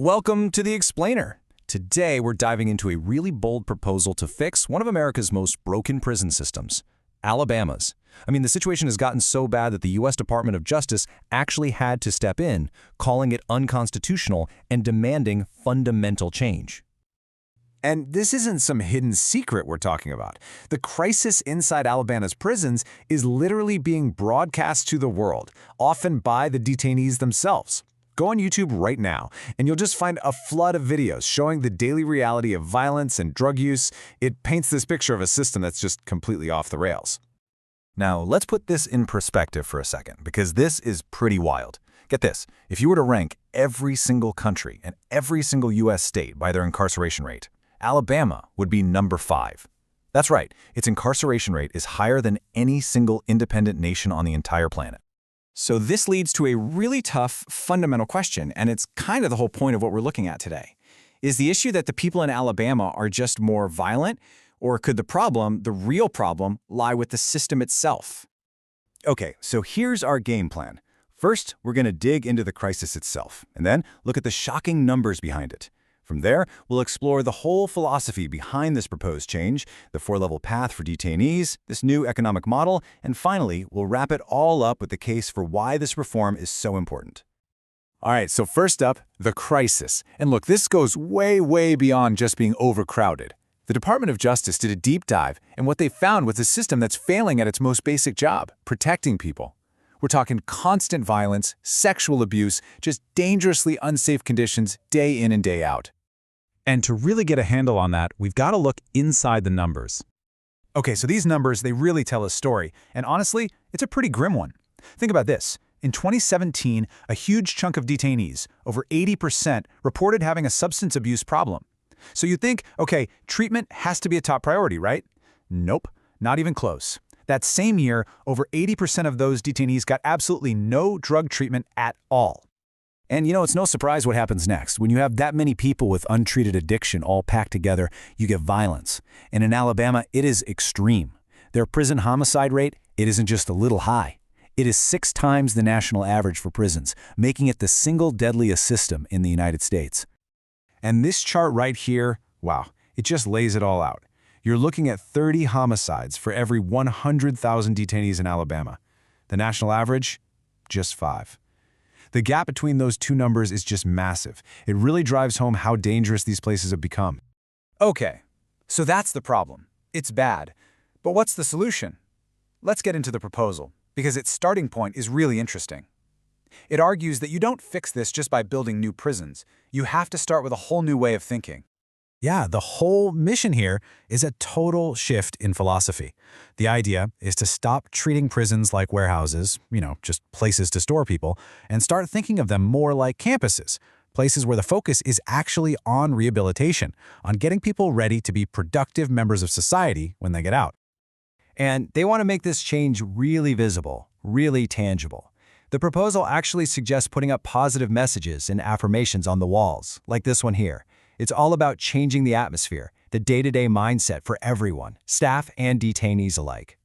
Welcome to The Explainer. Today, we're diving into a really bold proposal to fix one of America's most broken prison systems, Alabama's. The situation has gotten so bad that the U.S. Department of Justice actually had to step in, calling it unconstitutional and demanding fundamental change. And this isn't some hidden secret we're talking about. The crisis inside Alabama's prisons is literally being broadcast to the world, often by the detainees themselves. Go on YouTube right now, and you'll just find a flood of videos showing the daily reality of violence and drug use. It paints this picture of a system that's just completely off the rails. Now, let's put this in perspective for a second, because this is pretty wild. Get this, if you were to rank every single country and every single U.S. state by their incarceration rate, Alabama would be number 5. That's right, its incarceration rate is higher than any single independent nation on the entire planet. So this leads to a really tough, fundamental question, and it's kind of the whole point of what we're looking at today. Is the issue that the people in Alabama are just more violent, or could the problem, the real problem, lie with the system itself? Okay, so here's our game plan. First, we're going to dig into the crisis itself, and then look at the shocking numbers behind it. From there, we'll explore the whole philosophy behind this proposed change, the 4-level path for detainees, this new economic model, and finally, we'll wrap it all up with the case for why this reform is so important. All right, so first up, the crisis. And look, this goes way, way beyond just being overcrowded. The Department of Justice did a deep dive, and what they found was a system that's failing at its most basic job, protecting people. We're talking constant violence, sexual abuse, just dangerously unsafe conditions day in and day out. And to really get a handle on that, we've got to look inside the numbers. Okay, so these numbers, they really tell a story, and honestly, it's a pretty grim one. Think about this. In 2017, a huge chunk of detainees, over 80%, reported having a substance abuse problem. So you think, okay, treatment has to be a top priority, right? Nope, not even close. That same year, over 80% of those detainees got absolutely no drug treatment at all. And it's no surprise what happens next. When you have that many people with untreated addiction all packed together, you get violence. And in Alabama, it is extreme. Their prison homicide rate, it isn't just a little high. It is 6 times the national average for prisons, making it the single deadliest system in the United States. And this chart right here, wow, it just lays it all out. You're looking at 30 homicides for every 100,000 detainees in Alabama. The national average, just 5. The gap between those two numbers is just massive. It really drives home how dangerous these places have become. Okay, so that's the problem. It's bad. But what's the solution? Let's get into the proposal, because its starting point is really interesting. It argues that you don't fix this just by building new prisons. You have to start with a whole new way of thinking. Yeah, the whole mission here is a total shift in philosophy. The idea is to stop treating prisons like warehouses, just places to store people, and start thinking of them more like campuses, places where the focus is actually on rehabilitation, on getting people ready to be productive members of society when they get out. And they want to make this change really visible, really tangible. The proposal actually suggests putting up positive messages and affirmations on the walls, like this one here. It's all about changing the atmosphere, the day-to-day mindset for everyone, staff and detainees alike.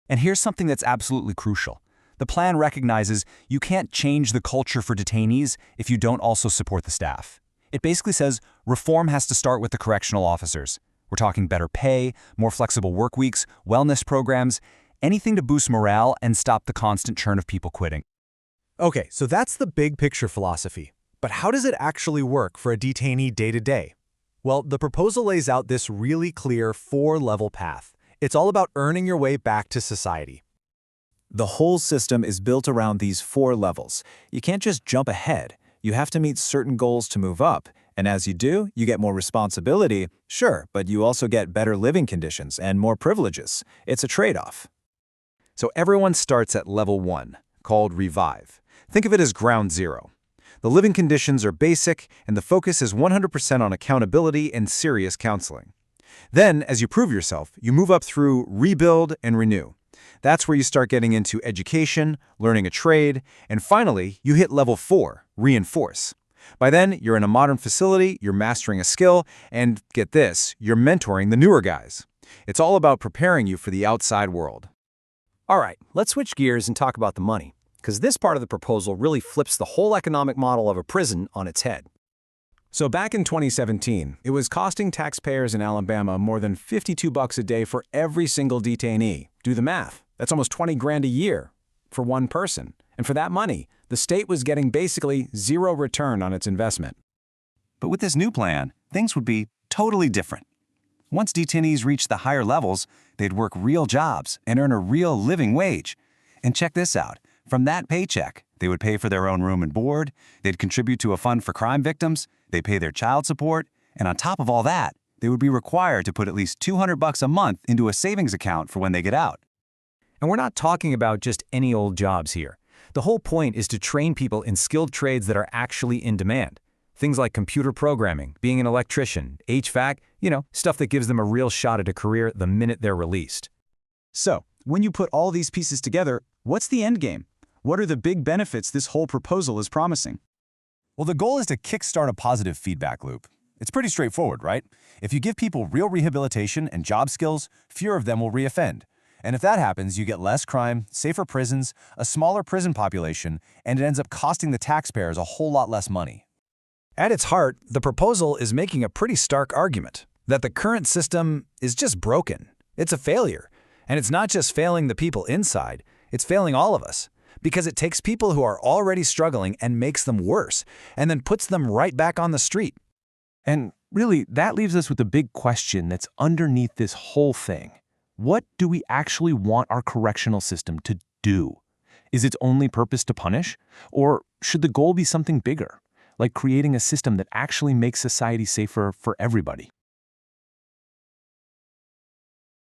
And here's something that's absolutely crucial. The plan recognizes you can't change the culture for detainees if you don't also support the staff. It basically says reform has to start with the correctional officers. We're talking better pay, more flexible work weeks, wellness programs, anything to boost morale and stop the constant churn of people quitting. Okay, so that's the big picture philosophy. But how does it actually work for a detainee day-to-day? Well, the proposal lays out this really clear 4-level path. It's all about earning your way back to society. The whole system is built around these 4 levels. You can't just jump ahead. You have to meet certain goals to move up. And as you do, you get more responsibility, sure, but you also get better living conditions and more privileges. It's a trade-off. So everyone starts at level 1, called Revive. Think of it as ground zero. The living conditions are basic, and the focus is 100% on accountability and serious counseling. Then, as you prove yourself, you move up through Rebuild and Renew. That's where you start getting into education, learning a trade, and finally, you hit level 4, Reinforce. By then, you're in a modern facility, you're mastering a skill, and get this, you're mentoring the newer guys. It's all about preparing you for the outside world. All right, let's switch gears and talk about the money, because this part of the proposal really flips the whole economic model of a prison on its head. So back in 2017, it was costing taxpayers in Alabama more than $52 a day for every single detainee. Do the math. That's almost 20 grand a year for one person. And for that money, the state was getting basically zero return on its investment. But with this new plan, things would be totally different. Once detainees reached the higher levels, they'd work real jobs and earn a real living wage. And check this out. From that paycheck, they would pay for their own room and board, they'd contribute to a fund for crime victims, they'd pay their child support, and on top of all that, they would be required to put at least $200 a month into a savings account for when they get out. And we're not talking about just any old jobs here. The whole point is to train people in skilled trades that are actually in demand. Things like computer programming, being an electrician, HVAC, stuff that gives them a real shot at a career the minute they're released. So, when you put all these pieces together, what's the end game? What are the big benefits this whole proposal is promising? Well, the goal is to kickstart a positive feedback loop. It's pretty straightforward, right? If you give people real rehabilitation and job skills, fewer of them will reoffend. And if that happens, you get less crime, safer prisons, a smaller prison population, and it ends up costing the taxpayers a whole lot less money. At its heart, the proposal is making a pretty stark argument that the current system is just broken. It's a failure. And it's not just failing the people inside, it's failing all of us. Because it takes people who are already struggling and makes them worse, and then puts them right back on the street. And really, that leaves us with the big question that's underneath this whole thing. What do we actually want our correctional system to do? Is its only purpose to punish? Or should the goal be something bigger, like creating a system that actually makes society safer for everybody?